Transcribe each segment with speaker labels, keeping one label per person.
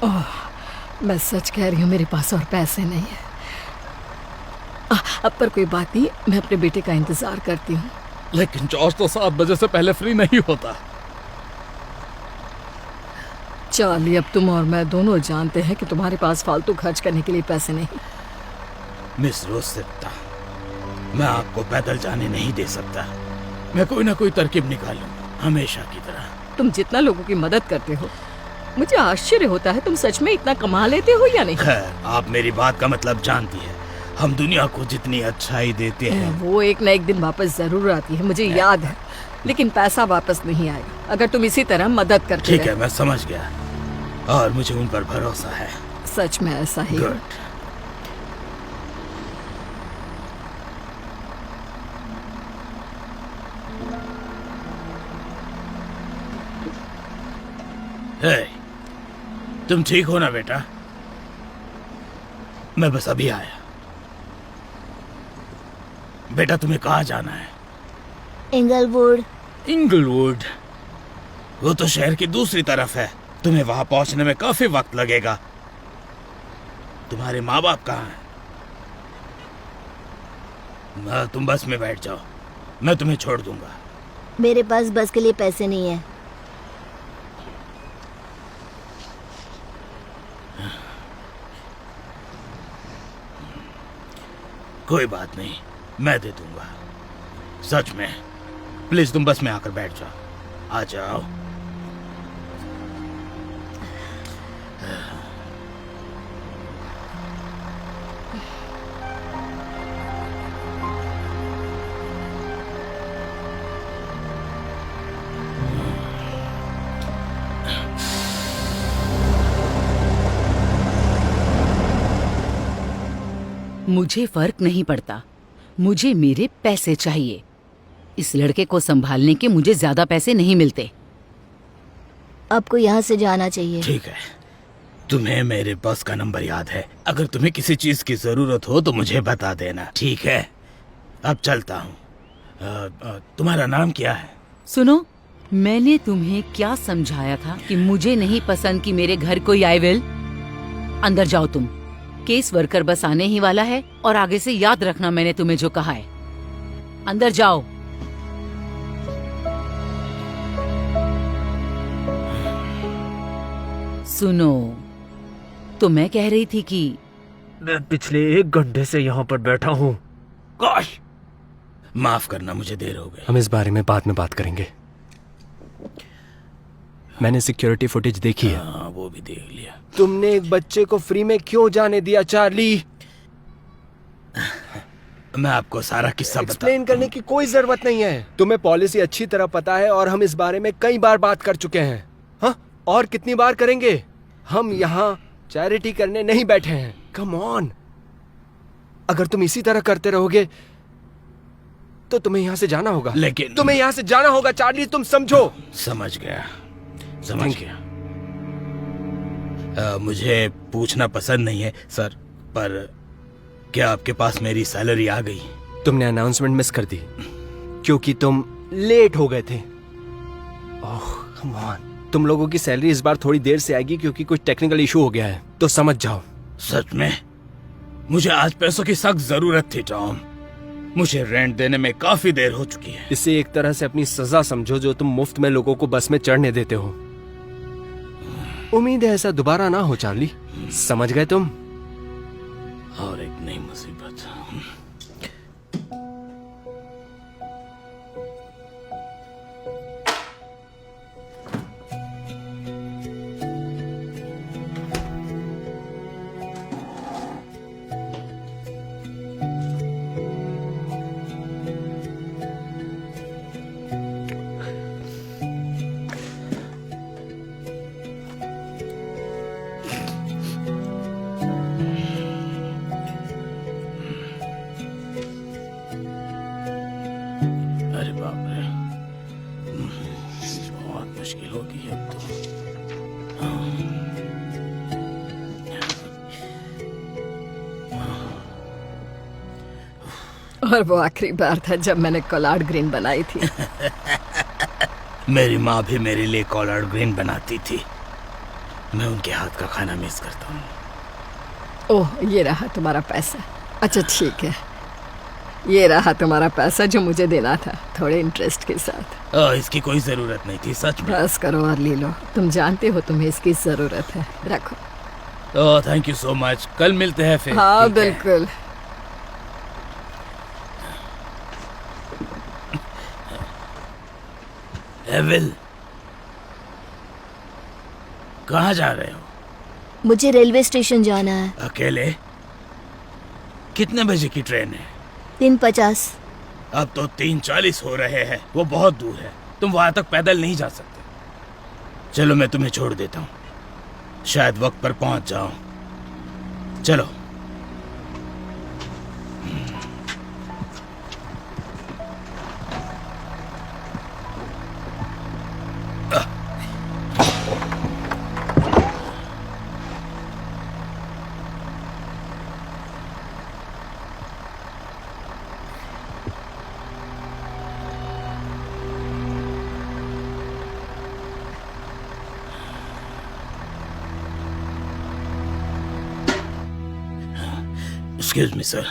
Speaker 1: ओह, मैं सच कह रही हूँ, मेरे पास और पैसे नहीं है। अब पर कोई बात नहीं, मैं अपने बेटे का इंतजार करती हूँ।
Speaker 2: लेकिन जॉर्ज तो 7 बजे से पहले फ्री नहीं होता।
Speaker 1: चार्ली, अब तुम और मैं दोनों जानते हैं कि तुम्हारे पास फालतू खर्च करने के लिए पैसे नहीं।
Speaker 3: मिस रोसेत्ता, मैं आपको पैदल जाने नहीं दे सकता। मैं कोई ना कोई तरकीब निकालूंगा, हमेशा की तरह।
Speaker 1: तुम जितना लोगों की मदद करते हो, मुझे आश्चर्य होता है तुम सच में इतना कमा लेते हो या नहीं।
Speaker 3: खैर, आप मेरी बात का मतलब जानती है। हम दुनिया को जितनी अच्छाई देते हैं,
Speaker 1: वो एक न एक दिन वापस जरूर आती है, मुझे याद है। लेकिन पैसा वापस नहीं आएगा अगर तुम इसी तरह मदद करते
Speaker 3: ठीक
Speaker 1: रहे।
Speaker 3: है, मैं समझ गया और मुझे उन पर भरोसा है।
Speaker 1: सच में ऐसा ही है।
Speaker 3: गुड। हे, तुम ठीक हो ना बेटा? मैं बस अभी आया। बेटा, तुम्हें कहाँ जाना है?
Speaker 4: इंगलवुड।
Speaker 3: इंगलवुड? वो तो शहर की दूसरी तरफ है। तुम्हें वहां पहुंचने में काफी वक्त लगेगा। तुम्हारे माँ बाप कहाँ हैं? तुम बस में बैठ जाओ, मैं तुम्हें छोड़ दूंगा।
Speaker 4: मेरे पास बस के लिए पैसे नहीं है।
Speaker 3: कोई बात नहीं, मैं दे दूंगा। सच में, प्लीज तुम बस में आकर बैठ जाओ। आ जाओ।
Speaker 5: मुझे फर्क नहीं पड़ता, मुझे मेरे पैसे चाहिए। इस लड़के को संभालने के मुझे ज्यादा पैसे नहीं मिलते।
Speaker 4: आपको यहाँ से जाना चाहिए।
Speaker 3: ठीक है, तुम्हें मेरे बस का नंबर याद है। अगर तुम्हें किसी चीज की जरूरत हो तो मुझे बता देना, ठीक है? अब चलता हूँ। तुम्हारा नाम क्या है?
Speaker 5: सुनो, मैंने तुम्हें क्या समझाया था कि मुझे नहीं पसंद कि मेरे घर कोई आए। विल, अंदर जाओ तुम। केस वर्कर बस आने ही वाला है और आगे से याद रखना मैंने तुम्हें जो कहा है। अंदर जाओ। सुनो, तो मैं कह रही थी कि
Speaker 6: मैं पिछले 1 घंटे से यहाँ पर बैठा हूँ।
Speaker 3: गोश, माफ करना, मुझे देर हो गई।
Speaker 7: हम इस बारे में बाद में बात करेंगे। मैंने सिक्योरिटी फुटेज देखी है।
Speaker 3: हाँ, वो भी देख लिया।
Speaker 7: तुमने एक बच्चे को फ्री में क्यों जाने दिया चार्ली?
Speaker 3: मैं आपको सारा किस्सा
Speaker 7: एक्सप्लेन करने की कोई जरूरत नहीं है। तुम्हें पॉलिसी अच्छी तरह पता है और हम इस बारे में कई बार बात कर चुके हैं। हाँ, और कितनी बार करेंगे? हम यहाँ चैरिटी करने नहीं बैठे हैं। कम ऑन, अगर तुम इसी तरह करते रहोगे तो तुम्हें यहाँ से जाना होगा।
Speaker 3: लेकिन
Speaker 7: तुम्हें यहाँ से जाना होगा चार्ली, तुम समझो।
Speaker 3: समझ गया, समझ गया। मुझे पूछना पसंद नहीं है सर, पर क्या आपके पास मेरी सैलरी आ गई?
Speaker 7: तुमने अनाउंसमेंट मिस कर दी क्योंकि तुम लेट हो गए थे। ओह कम ऑन, तुम लोगों की सैलरी इस बार थोड़ी देर से आएगी क्योंकि कुछ टेक्निकल इशू हो गया है, तो समझ जाओ।
Speaker 3: सच में मुझे आज पैसों की सख्त जरूरत थी टॉम। मुझे रेंट देने में काफी देर हो चुकी है।
Speaker 7: इसे एक तरह से अपनी सजा समझो जो तुम मुफ्त में लोगों को बस में चढ़ने देते हो। उम्मीद है ऐसा दोबारा ना हो चार्ली, समझ गए तुम?
Speaker 3: और एक नई मुसीबत। अरे बाप रे, बहुत मुश्किल होगी अब तो।
Speaker 1: और वो आखिरी बार था जब मैंने कोलार्ड ग्रीन बनाई थी।
Speaker 3: मेरी माँ भी मेरे लिए कॉलर्ड ग्रीन बनाती थी। मैं उनके हाथ का खाना मिस करता हूँ।
Speaker 1: ओह, ये रहा तुम्हारा पैसा। अच्छा ठीक है, ये रहा तुम्हारा पैसा जो मुझे देना था, थोड़े इंटरेस्ट के साथ।
Speaker 3: इसकी कोई जरूरत नहीं थी, सच में।
Speaker 1: बस करो और ले लो, तुम जानते हो तुम्हें इसकी जरूरत है। रखो।
Speaker 3: ओह, थैंक यू सो मच। कल मिलते हैं फिर।
Speaker 1: हाँ
Speaker 3: ठीक है?
Speaker 1: बिल्कुल।
Speaker 3: एविल, कहाँ जा रहे हो?
Speaker 4: मुझे रेलवे स्टेशन जाना है।
Speaker 3: अकेले? कितने बजे की ट्रेन है?
Speaker 4: 3:50।
Speaker 3: अब तो 3:40 हो रहे हैं, वो बहुत दूर है, तुम वहां तक पैदल नहीं जा सकते। चलो मैं तुम्हें छोड़ देता हूँ, शायद वक्त पर पहुंच जाऊं। चलो। एक्सक्यूज मी सर,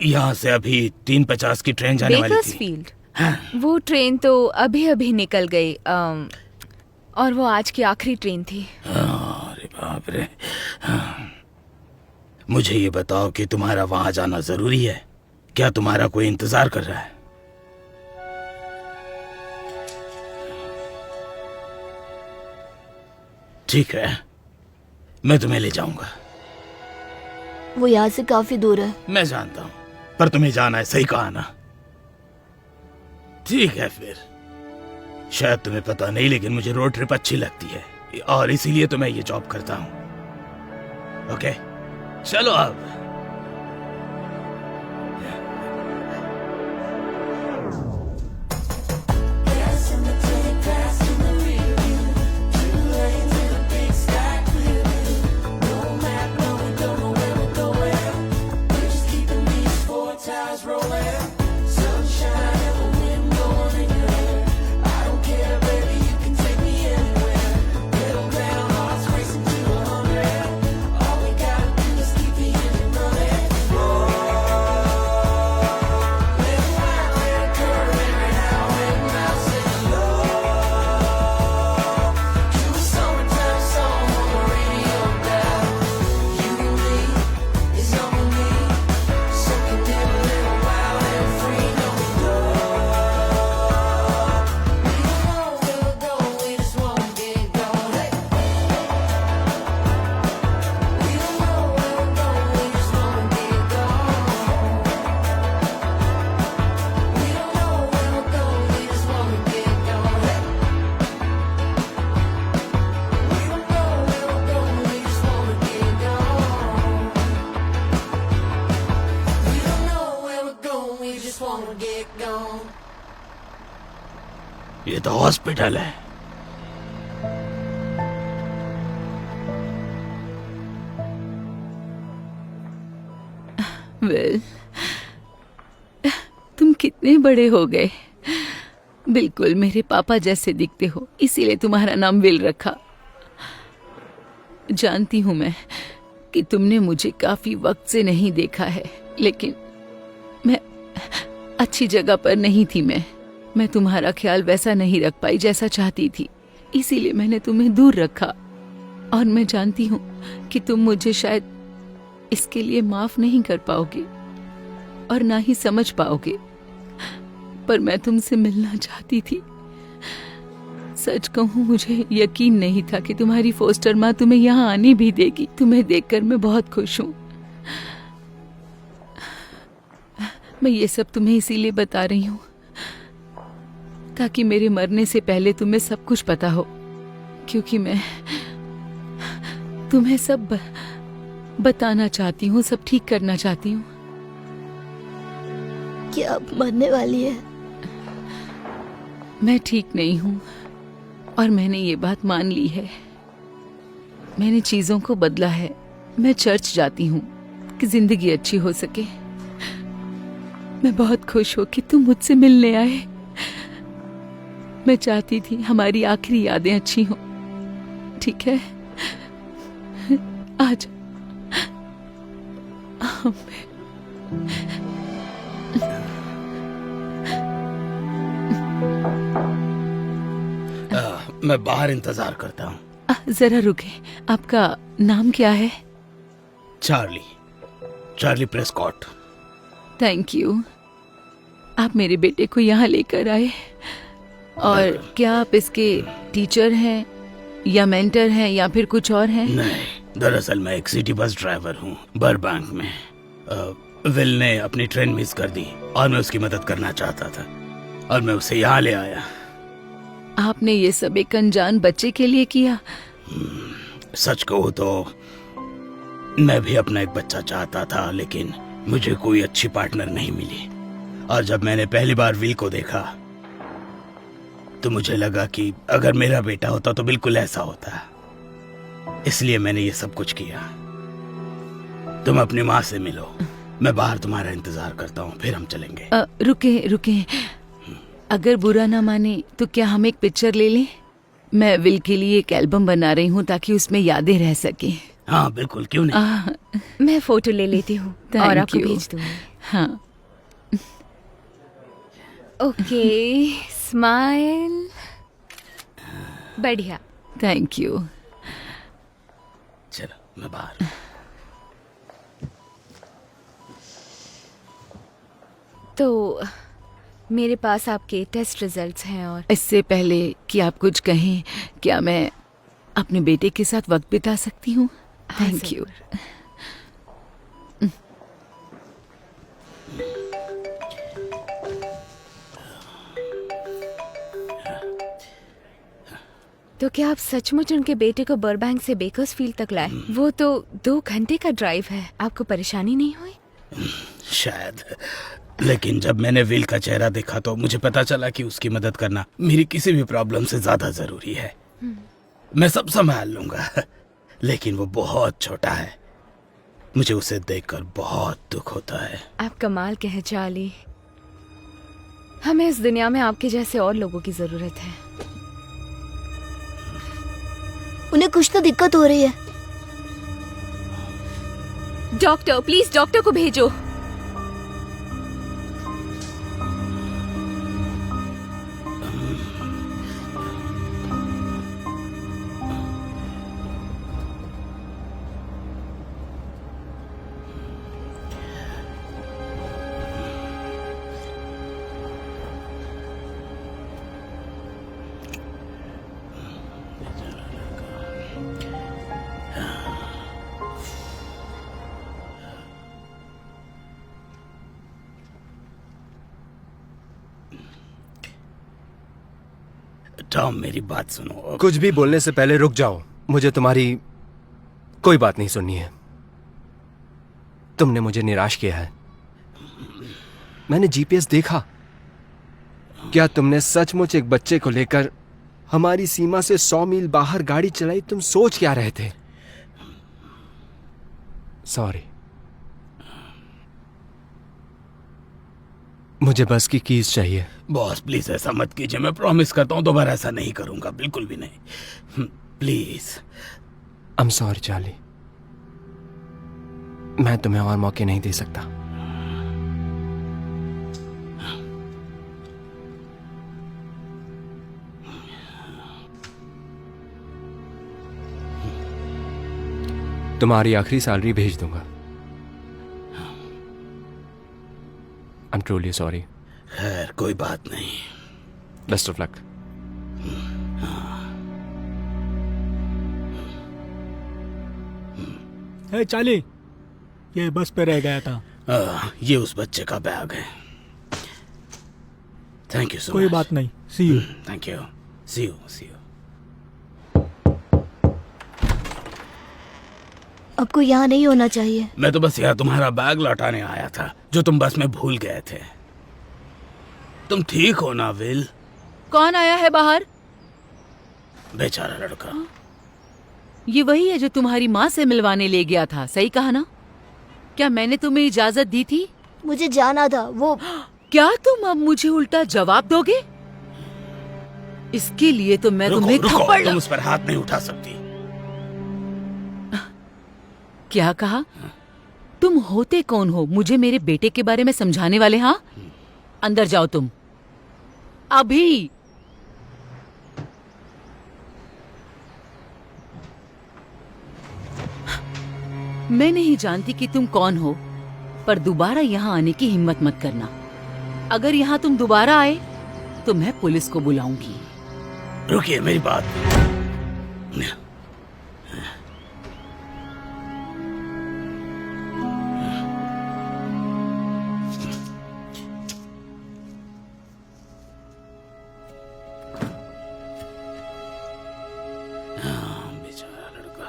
Speaker 3: यहाँ से अभी 3:50 की ट्रेन जाने वाली थी।
Speaker 8: बेकर्सफील्ड। वो ट्रेन तो अभी अभी निकल गई, और वो आज की आखिरी ट्रेन थी।
Speaker 3: अरे बाप रे। मुझे ये बताओ कि तुम्हारा वहां जाना जरूरी है? क्या तुम्हारा कोई इंतजार कर रहा है? ठीक है, मैं तुम्हें ले जाऊंगा।
Speaker 4: वो यहाँ से काफी दूर है।
Speaker 3: मैं जानता हूं, पर तुम्हें जाना है, सही कहा ना? ठीक है फिर। शायद तुम्हें पता नहीं, लेकिन मुझे रोड ट्रिप अच्छी लगती है और इसीलिए तो मैं ये जॉब करता हूं। ओके, चलो अब। ये तो हॉस्पिटल है।
Speaker 5: विल, तुम कितने बड़े हो गए, बिल्कुल मेरे पापा जैसे दिखते हो, इसीलिए तुम्हारा नाम विल रखा। जानती हूं मैं कि तुमने मुझे काफी वक्त से नहीं देखा है, लेकिन मैं अच्छी जगह पर नहीं थी। मैं तुम्हारा ख्याल वैसा नहीं रख पाई जैसा चाहती थी, इसीलिए मैंने तुम्हें दूर रखा। और मैं जानती हूँ कि तुम मुझे शायद इसके लिए माफ नहीं कर पाओगे और ना ही समझ पाओगे, पर मैं तुमसे मिलना चाहती थी। सच कहूँ, मुझे यकीन नहीं था कि तुम्हारी फोस्टर माँ तुम्हें यहाँ आने भी देगी। तुम्हें देखकर मैं बहुत खुश हूँ। मैं ये सब तुम्हें इसीलिए बता रही हूँ ताकि मेरे मरने से पहले तुम्हें सब कुछ पता हो, क्योंकि मैं तुम्हें सब बताना चाहती हूँ, सब ठीक करना चाहती हूँ।
Speaker 4: क्या अब मरने वाली है?
Speaker 5: मैं ठीक नहीं हूँ और मैंने ये बात मान ली है। मैंने चीजों को बदला है। मैं चर्च जाती हूँ कि जिंदगी अच्छी हो सके। मैं बहुत खुश हूँ कि तुम मुझसे मिलने आए। मैं चाहती थी हमारी आखिरी यादें अच्छी हों, ठीक है? आज
Speaker 3: मैं बाहर इंतजार करता हूँ।
Speaker 5: जरा रुके, आपका नाम क्या है?
Speaker 3: Charlie Prescott.
Speaker 5: Thank you. आप मेरे बेटे को यहाँ लेकर आए। और क्या आप इसके टीचर हैं या मेंटर हैं या फिर कुछ और हैं?
Speaker 3: नहीं, दरअसल मैं एक सिटी बस ड्राइवर हूँ बर्बैंक में। विल ने अपनी ट्रेन मिस कर दी और मैं उसकी मदद करना चाहता था और मैं उसे यहाँ ले आया।
Speaker 5: आपने ये सब एक अनजान बच्चे के लिए किया?
Speaker 3: सच कहूँ तो मैं भी अपना एक बच्चा चाहता था, लेकिन मुझे कोई अच्छी पार्टनर नहीं मिली। और जब मैंने पहली बार विल को देखा तो मुझे लगा कि अगर मेरा बेटा होता तो बिल्कुल ऐसा होता। इसलिए मैंने ये सब कुछ किया। तुम अपनी माँ से मिलो, मैं बाहर तुम्हारा इंतजार करता हूँ, फिर हम चलेंगे।
Speaker 5: रुके, अगर बुरा ना माने तो क्या हम एक पिक्चर ले लें? मैं विल के लिए एक एल्बम बना रही हूँ ताकि उसमें यादें रह सके।
Speaker 3: हाँ बिल्कुल, क्यों नहीं।
Speaker 8: मैं फोटो ले लेती हूँ और आपको भेज दूंगी।
Speaker 5: हाँ।
Speaker 8: Okay, smile. बढ़िया।
Speaker 5: Thank you.
Speaker 3: चलो मैं बाहर।
Speaker 8: तो मेरे पास आपके टेस्ट रिजल्ट्स हैं और
Speaker 5: इससे पहले कि आप कुछ कहें, क्या मैं अपने बेटे के साथ वक्त बिता सकती हूँ? Thank you.
Speaker 8: तो क्या आप सचमुच उनके बेटे को बर्बैंक से बेकर्सफील्ड तक लाए? वो तो 2 घंटे का ड्राइव है। आपको परेशानी नहीं हुई?
Speaker 3: शायद, लेकिन जब मैंने विल का चेहरा देखा तो मुझे पता चला कि उसकी मदद करना मेरी किसी भी प्रॉब्लम से ज्यादा जरूरी है। मैं सब संभाल लूंगा, लेकिन वो बहुत छोटा है। मुझे उसे देखकर बहुत दुख होता है।
Speaker 8: आप कमाल के हैं चार्ली। हमें इस दुनिया में आपके जैसे और लोगों की जरूरत है।
Speaker 4: उन्हें कुछ तो दिक्कत हो रही है।
Speaker 8: डॉक्टर, प्लीज डॉक्टर को भेजो।
Speaker 3: टॉम, मेरी बात सुनो।
Speaker 7: कुछ भी बोलने से पहले रुक जाओ। मुझे तुम्हारी कोई बात नहीं सुननी है। तुमने मुझे निराश किया है। मैंने जीपीएस देखा। क्या तुमने सचमुच एक बच्चे को लेकर हमारी सीमा से 100 मील बाहर गाड़ी चलाई? तुम सोच क्या रहे थे? सॉरी, मुझे बस की कीज चाहिए।
Speaker 3: बॉस प्लीज ऐसा मत कीजिए, मैं प्रॉमिस करता हूँ दोबारा ऐसा नहीं करूंगा, बिल्कुल भी नहीं। Please.
Speaker 7: I am sorry Charlie, मैं तुम्हें और मौके नहीं दे सकता। तुम्हारी आखिरी सैलरी भेज दूंगा। I am truly sorry.
Speaker 3: खैर कोई बात नहीं।
Speaker 7: Best of luck.
Speaker 9: Hey Charlie, ये बस पे रह गया था।
Speaker 3: ये उस बच्चे का बैग है। Thank you so much.
Speaker 9: कोई बात नहीं, see you.
Speaker 3: Thank you. See you, see you.
Speaker 4: आपको यहाँ नहीं होना चाहिए।
Speaker 3: मैं तो बस यहाँ तुम्हारा बैग लौटाने आया था जो तुम बस में भूल गए थे। तुम ठीक हो ना विल?
Speaker 5: कौन आया है बाहर?
Speaker 3: बेचारा लड़का।
Speaker 5: ये वही है जो तुम्हारी माँ से मिलवाने ले गया था, सही कहा ना? क्या मैंने तुम्हें इजाजत दी थी?
Speaker 4: मुझे जाना था। वो
Speaker 5: क्या तुम अब मुझे उल्टा जवाब दोगे? इसके लिए तो मैं तुम्हें
Speaker 3: रुको,
Speaker 5: थप्पड़
Speaker 3: तुम उस पर हाथ नहीं उठा सकती।
Speaker 5: क्या कहा? तुम होते कौन हो मुझे मेरे बेटे के बारे में समझाने वाले? हाँ, अंदर जाओ तुम अभी। मैं नहीं जानती कि तुम कौन हो, पर दोबारा यहाँ आने की हिम्मत मत करना। अगर यहाँ तुम दोबारा आए तो मैं पुलिस को बुलाऊंगी।
Speaker 3: रुकिए, मेरी बात। बेचारा लड़का।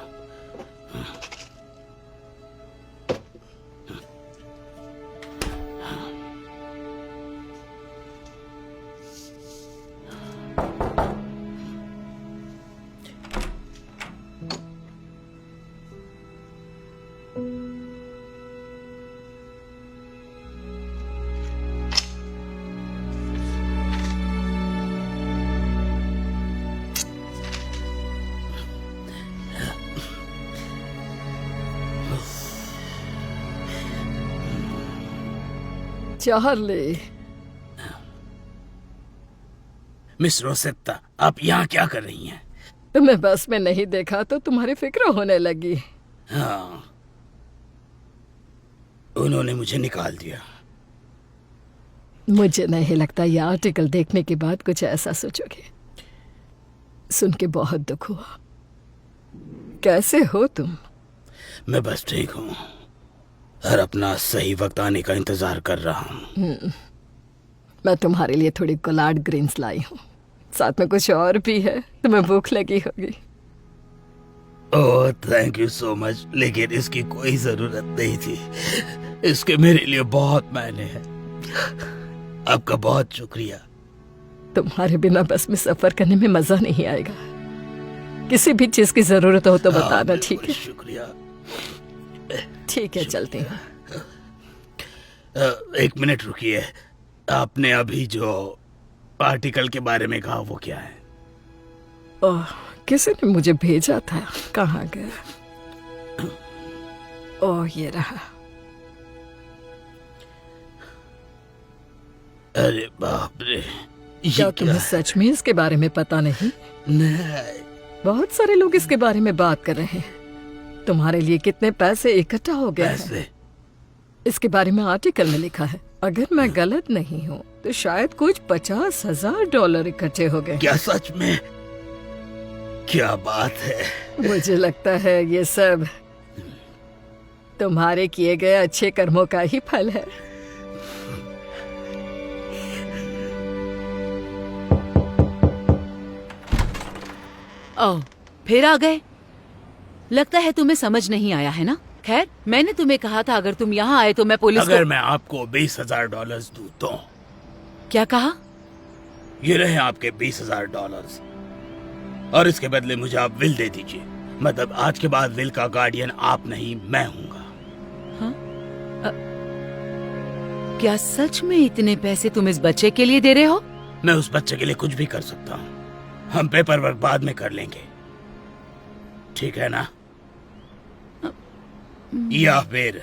Speaker 1: चार्ली,
Speaker 3: मिस रोसेत्ता, आप यहाँ क्या कर रही हैं?
Speaker 1: तुम्हें बस में नहीं देखा तो तुम्हारी फिक्र होने लगी।
Speaker 3: हाँ, उन्होंने मुझे निकाल दिया।
Speaker 1: मुझे नहीं लगता ये आर्टिकल देखने के बाद कुछ ऐसा सोचोगे। सुन के बहुत दुख हुआ। कैसे हो तुम?
Speaker 3: मैं बस ठीक हूँ और अपना सही वक्त आने का इंतजार कर रहा हूँ।
Speaker 1: मैं तुम्हारे लिए थोड़ी कोलाड ग्रीन्स लाई हूँ, साथ में कुछ और भी है। तुम्हें भूख लगी होगी।
Speaker 3: ओह, थैंक यू सो मच, लेकिन इसकी कोई जरूरत नहीं थी। इसके मेरे लिए बहुत मायने हैं। आपका बहुत शुक्रिया।
Speaker 1: तुम्हारे बिना बस में सफर करने में मजा नहीं आएगा। किसी भी चीज की जरूरत हो तो बताना, ठीक है?
Speaker 3: शुक्रिया।
Speaker 1: ठीक है, चलते हैं।
Speaker 3: एक मिनट रुकिए। आपने अभी जो आर्टिकल के बारे में कहा वो क्या है?
Speaker 1: ओह, किसी ने मुझे भेजा था। कहाँ गया? ओह, ये रहा।
Speaker 3: अरे बाप रे,
Speaker 1: क्या तुम्हें सच में इसके बारे में पता नहीं?
Speaker 3: नहीं।
Speaker 1: बहुत सारे लोग इसके बारे में बात कर रहे हैं। तुम्हारे लिए कितने पैसे इकट्ठा हो गए हैं? इसके बारे में आर्टिकल में लिखा है। अगर मैं गलत नहीं हूँ तो शायद कुछ $50,000 इकट्ठे हो गए।
Speaker 3: क्या सच में? क्या बात है।
Speaker 1: मुझे लगता है ये सब तुम्हारे किए गए अच्छे कर्मों का ही फल है।
Speaker 5: ओह, फिर आ गए। लगता है तुम्हें समझ नहीं आया है ना। खैर, मैंने तुम्हें कहा था अगर तुम यहाँ आए तो मैं पुलिस
Speaker 3: अगर
Speaker 5: को...
Speaker 3: मैं आपको $20,000 दूं तो?
Speaker 5: क्या कहा?
Speaker 3: ये रहे आपके $20,000 और इसके बदले मुझे आप विल दे दीजिए। मतलब आज के बाद विल का गार्डियन आप नहीं, मैं हूँगा।
Speaker 5: हाँ? क्या सच में इतने पैसे तुम इस बच्चे के लिए दे रहे हो?
Speaker 3: मैं उस बच्चे के लिए कुछ भी कर सकता हूँ। हम पेपर वर्क बाद में कर लेंगे, ठीक है ना? या फिर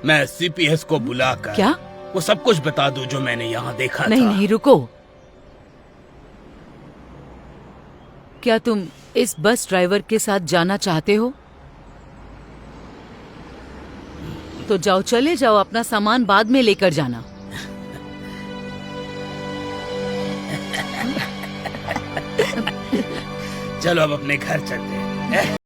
Speaker 3: मैं सीपीएस को बुलाकर
Speaker 5: क्या
Speaker 3: वो सब कुछ बता दूं जो मैंने यहाँ देखा
Speaker 5: नहीं
Speaker 3: था।
Speaker 5: नहीं, रुको। क्या तुम इस बस ड्राइवर के साथ जाना चाहते हो? तो जाओ, चले जाओ, अपना सामान बाद में लेकर जाना।
Speaker 3: चलो अब अपने घर चलते हैं।